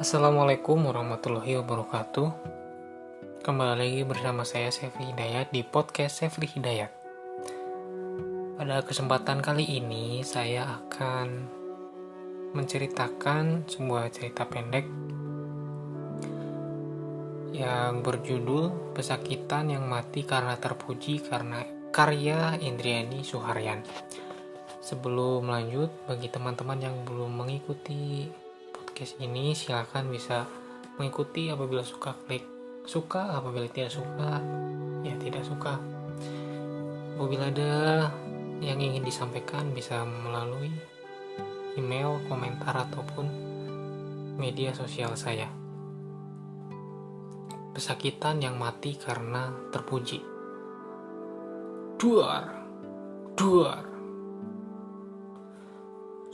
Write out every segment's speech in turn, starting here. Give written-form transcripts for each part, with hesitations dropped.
Assalamualaikum warahmatullahi wabarakatuh. Kembali lagi bersama saya Sefri Hidayat di podcast Sefri Hidayat. Pada kesempatan kali ini saya akan menceritakan sebuah cerita pendek yang berjudul Pesakitan yang Mati Karena Terpuji karena karya Indriani Suharyan. Sebelum lanjut, bagi teman-teman yang belum mengikuti podcast ini, silakan bisa mengikuti. Apabila suka klik suka, apabila tidak suka ya tidak suka. Apabila ada yang ingin disampaikan bisa melalui email, komentar, ataupun media sosial saya. Pesakitan yang mati karena terpuji. Duar, duar.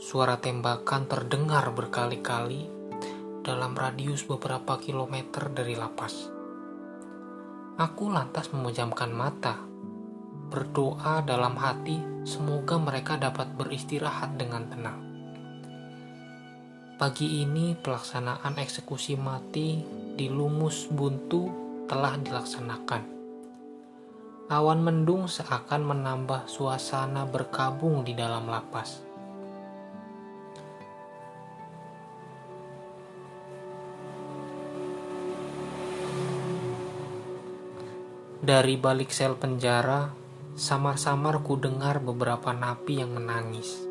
Suara tembakan terdengar berkali-kali dalam radius beberapa kilometer dari lapas. Aku lantas memejamkan mata, berdoa dalam hati semoga mereka dapat beristirahat dengan tenang. Pagi ini pelaksanaan eksekusi mati di Lumus Buntu telah dilaksanakan. Awan mendung seakan menambah suasana berkabung di dalam lapas. Dari balik sel penjara, samar-samar ku dengar beberapa napi yang menangis.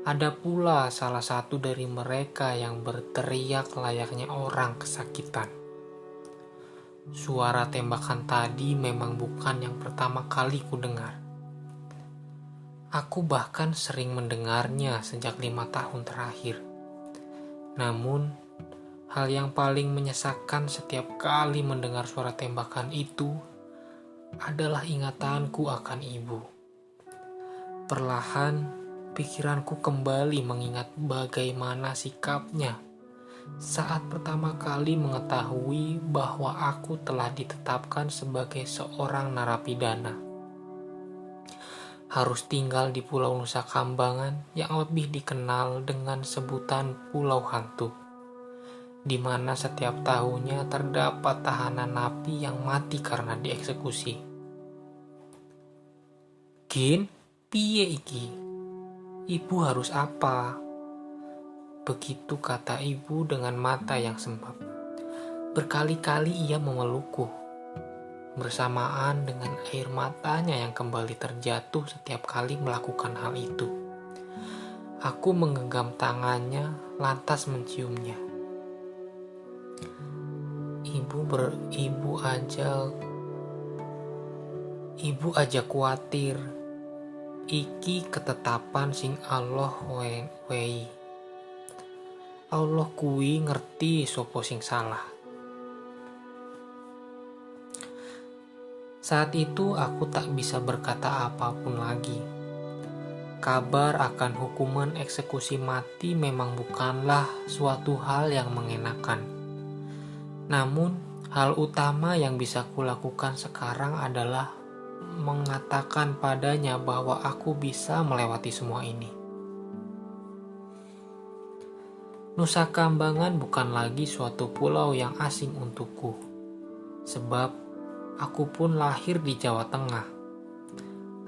Ada pula salah satu dari mereka yang berteriak layaknya orang kesakitan. Suara tembakan tadi memang bukan yang pertama kali ku dengar. Aku bahkan sering mendengarnya sejak 5 tahun terakhir. Namun, hal yang paling menyesakan setiap kali mendengar suara tembakan itu adalah ingatanku akan ibu. Perlahan, pikiranku kembali mengingat bagaimana sikapnya saat pertama kali mengetahui bahwa aku telah ditetapkan sebagai seorang narapidana. Harus tinggal di Pulau Nusa Kambangan yang lebih dikenal dengan sebutan Pulau Hantu, di mana setiap tahunnya terdapat tahanan napi yang mati karena dieksekusi. Gin, piye iki? Ibu harus apa? Begitu kata ibu dengan mata yang sembab. Berkali-kali ia memelukku, bersamaan dengan air matanya yang kembali terjatuh setiap kali melakukan hal itu. Aku menggenggam tangannya, lantas menciumnya. Ibu aja kuatir. Iki ketetapan sing Allah wehi. Allah kuwi ngerti sopo sing salah. Saat itu aku tak bisa berkata apapun lagi. Kabar akan hukuman eksekusi mati memang bukanlah suatu hal yang mengenakan. Namun, hal utama yang bisa kulakukan sekarang adalah mengatakan padanya bahwa aku bisa melewati semua ini. Nusa Kambangan bukan lagi suatu pulau yang asing untukku, sebab aku pun lahir di Jawa Tengah.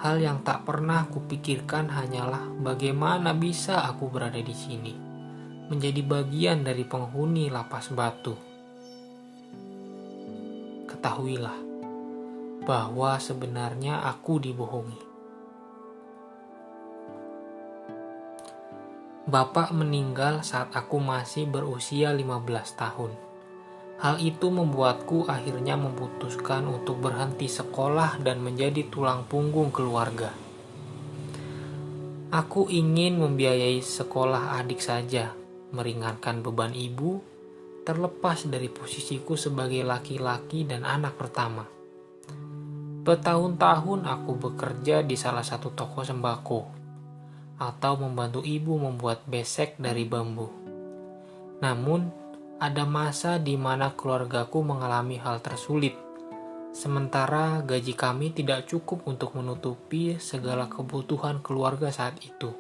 Hal yang tak pernah kupikirkan hanyalah bagaimana bisa aku berada di sini, menjadi bagian dari penghuni Lapas Batu. Ketahuilah bahwa sebenarnya aku dibohongi. Bapak meninggal saat aku masih berusia 15 tahun. Hal itu membuatku akhirnya memutuskan untuk berhenti sekolah dan menjadi tulang punggung keluarga. Aku ingin membiayai sekolah adik saja, meringankan beban ibu, terlepas dari posisiku sebagai laki-laki dan anak pertama. Bertahun-tahun aku bekerja di salah satu toko sembako atau membantu ibu membuat besek dari bambu. Namun, ada masa di mana keluargaku mengalami hal tersulit, sementara gaji kami tidak cukup untuk menutupi segala kebutuhan keluarga saat itu.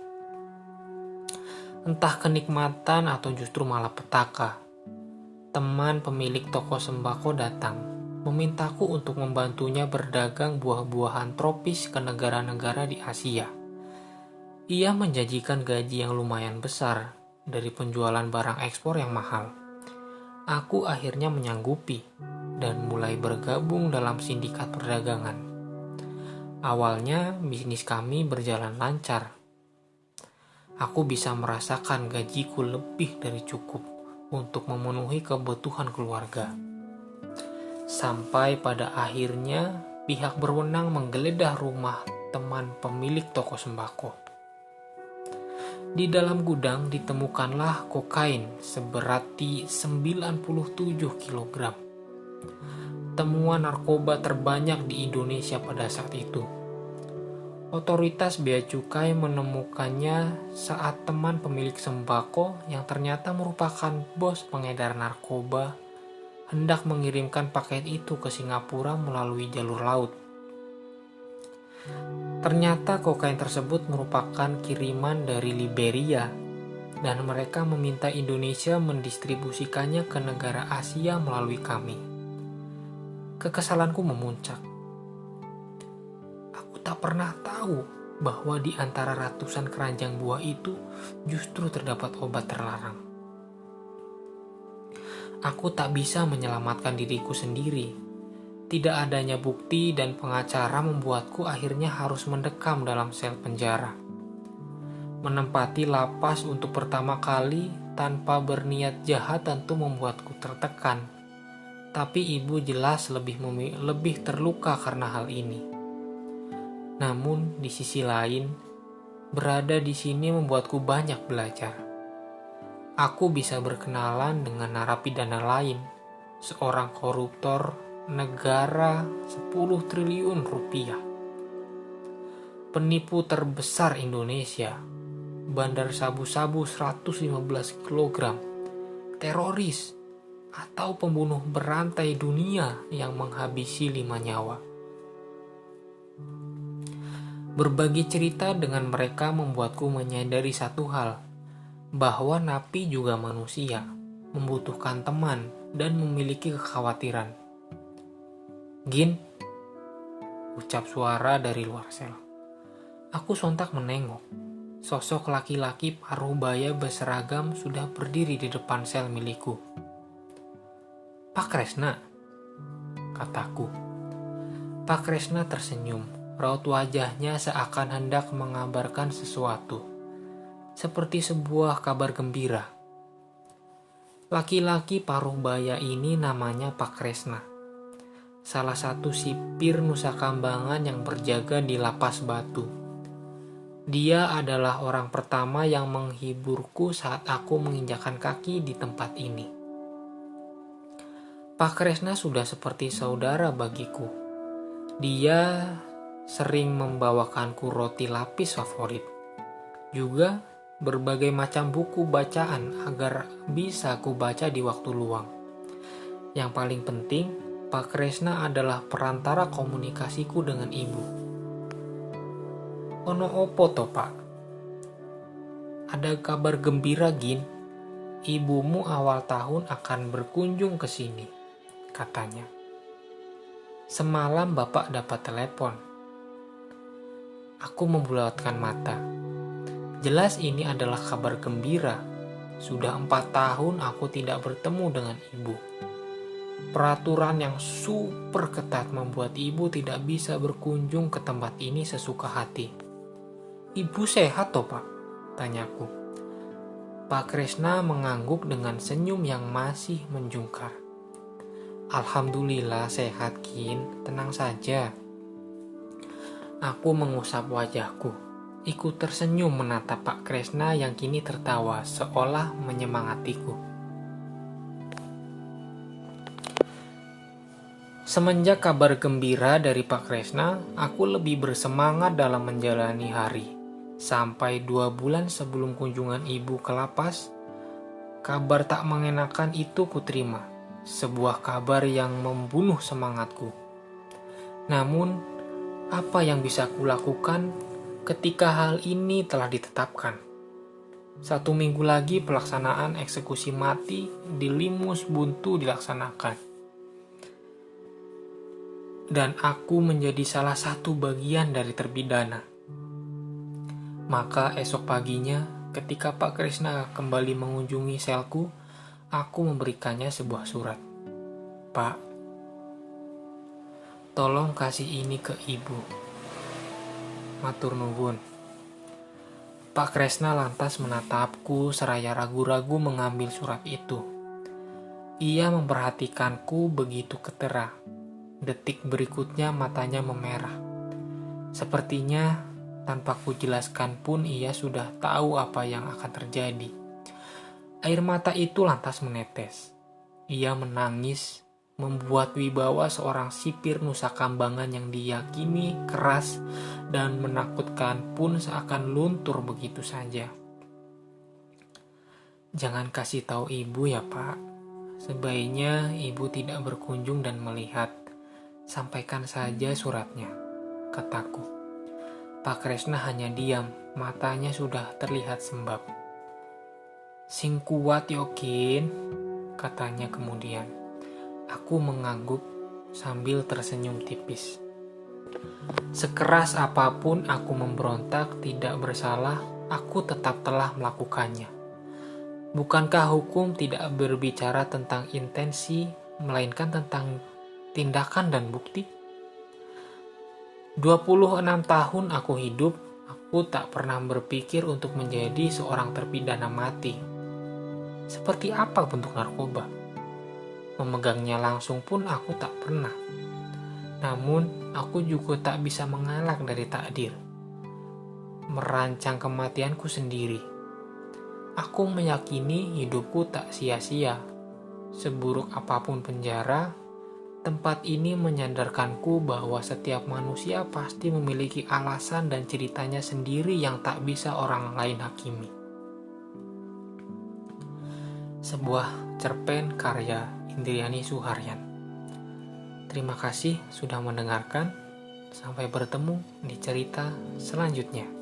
Entah kenikmatan atau justru malapetaka, teman pemilik toko sembako datang, memintaku untuk membantunya berdagang buah-buahan tropis ke negara-negara di Asia. Ia menjanjikan gaji yang lumayan besar dari penjualan barang ekspor yang mahal. Aku akhirnya menyanggupi dan mulai bergabung dalam sindikat perdagangan. Awalnya bisnis kami berjalan lancar. Aku bisa merasakan gajiku lebih dari cukup untuk memenuhi kebutuhan keluarga. Sampai pada akhirnya pihak berwenang menggeledah rumah teman pemilik toko sembako. Di dalam gudang ditemukanlah kokain seberat 97 kg. Temuan narkoba terbanyak di Indonesia pada saat itu. Otoritas Bea Cukai menemukannya saat teman pemilik sembako yang ternyata merupakan bos pengedar narkoba hendak mengirimkan paket itu ke Singapura melalui jalur laut. Ternyata kokain tersebut merupakan kiriman dari Liberia dan mereka meminta Indonesia mendistribusikannya ke negara Asia melalui kami. Kekesalanku memuncak. Aku tak pernah tahu bahwa di antara ratusan keranjang buah itu justru terdapat obat terlarang. Aku tak bisa menyelamatkan diriku sendiri. Tidak adanya bukti dan pengacara membuatku akhirnya harus mendekam dalam sel penjara. Menempati lapas untuk pertama kali tanpa berniat jahat tentu membuatku tertekan. Tapi ibu jelas lebih terluka karena hal ini. Namun di sisi lain, berada di sini membuatku banyak belajar. Aku bisa berkenalan dengan narapidana lain, seorang koruptor negara 10 triliun rupiah. Penipu terbesar Indonesia, bandar sabu-sabu 115 kg, teroris, atau pembunuh berantai dunia yang menghabisi 5 nyawa. Berbagi cerita dengan mereka membuatku menyadari satu hal, bahwa napi juga manusia, membutuhkan teman, dan memiliki kekhawatiran. Gin, ucap suara dari luar sel. Aku sontak menengok. Sosok laki-laki paruh baya berseragam sudah berdiri di depan sel milikku. Pak Kresna, kataku. Pak Kresna tersenyum, raut wajahnya seakan hendak mengabarkan sesuatu, seperti sebuah kabar gembira. Laki-laki paruh baya ini namanya Pak Kresna, salah satu sipir Nusa Kambangan yang berjaga di Lapas Batu. Dia adalah orang pertama yang menghiburku saat aku menginjakkan kaki di tempat ini. Pak Kresna sudah seperti saudara bagiku. Dia sering membawakanku roti lapis favorit. Juga berbagai macam buku bacaan agar bisa ku baca di waktu luang. Yang paling penting, Pak Kresna adalah perantara komunikasiku dengan ibu. Ono opo to, Pak? Ada kabar gembira, Gin. Ibumu awal tahun akan berkunjung ke sini, katanya. Semalam Bapak dapat telepon. Aku membulatkan mata. Jelas ini adalah kabar gembira. Sudah 4 tahun aku tidak bertemu dengan ibu. Peraturan yang super ketat membuat ibu tidak bisa berkunjung ke tempat ini sesuka hati. Ibu sehat toh, Pak? Tanyaku. Pak Kresna mengangguk dengan senyum yang masih menjungkar. Alhamdulillah sehat, Kin. Tenang saja. Aku mengusap wajahku. Ikut tersenyum menatap Pak Kresna yang kini tertawa seolah menyemangatiku. Semenjak kabar gembira dari Pak Kresna, aku lebih bersemangat dalam menjalani hari. Sampai 2 bulan sebelum kunjungan ibu ke lapas, kabar tak mengenakan itu kuterima. Sebuah kabar yang membunuh semangatku. Namun, apa yang bisa kulakukan ketika hal ini telah ditetapkan? 1 minggu lagi pelaksanaan eksekusi mati di Limus Buntu dilaksanakan. Dan aku menjadi salah satu bagian dari terpidana. Maka esok paginya, ketika Pak Krisna kembali mengunjungi selku, aku memberikannya sebuah surat. Pak, tolong kasih ini ke ibu. Matur nuwun. Pak Kresna lantas menatapku seraya ragu-ragu mengambil surat itu. Ia memperhatikanku begitu ketera. Detik berikutnya matanya memerah. Sepertinya tanpa kujelaskan pun ia sudah tahu apa yang akan terjadi. Air mata itu lantas menetes. Ia menangis, membuat wibawa seorang sipir Nusa Kambangan yang diyakini keras dan menakutkan pun seakan luntur begitu saja. Jangan kasih tahu ibu ya Pak. Sebaiknya ibu tidak berkunjung dan melihat. Sampaikan saja suratnya, kataku. Pak Kresna hanya diam, matanya sudah terlihat sembab. Sing kuat yokin, katanya kemudian. Aku mengangguk sambil tersenyum tipis. Sekeras apapun aku memberontak, tidak bersalah, aku tetap telah melakukannya. Bukankah hukum tidak berbicara tentang intensi, melainkan tentang tindakan dan bukti? 26 tahun aku hidup, aku tak pernah berpikir untuk menjadi seorang terpidana mati. Seperti apa bentuk narkoba? Memegangnya langsung pun aku tak pernah. Namun, aku juga tak bisa mengelak dari takdir. Merancang kematianku sendiri. Aku meyakini hidupku tak sia-sia. Seburuk apapun penjara, tempat ini menyadarkanku bahwa setiap manusia pasti memiliki alasan dan ceritanya sendiri yang tak bisa orang lain hakimi. Sebuah cerpen karya Indriani Suharyan. Terima kasih sudah mendengarkan. Sampai bertemu di cerita selanjutnya.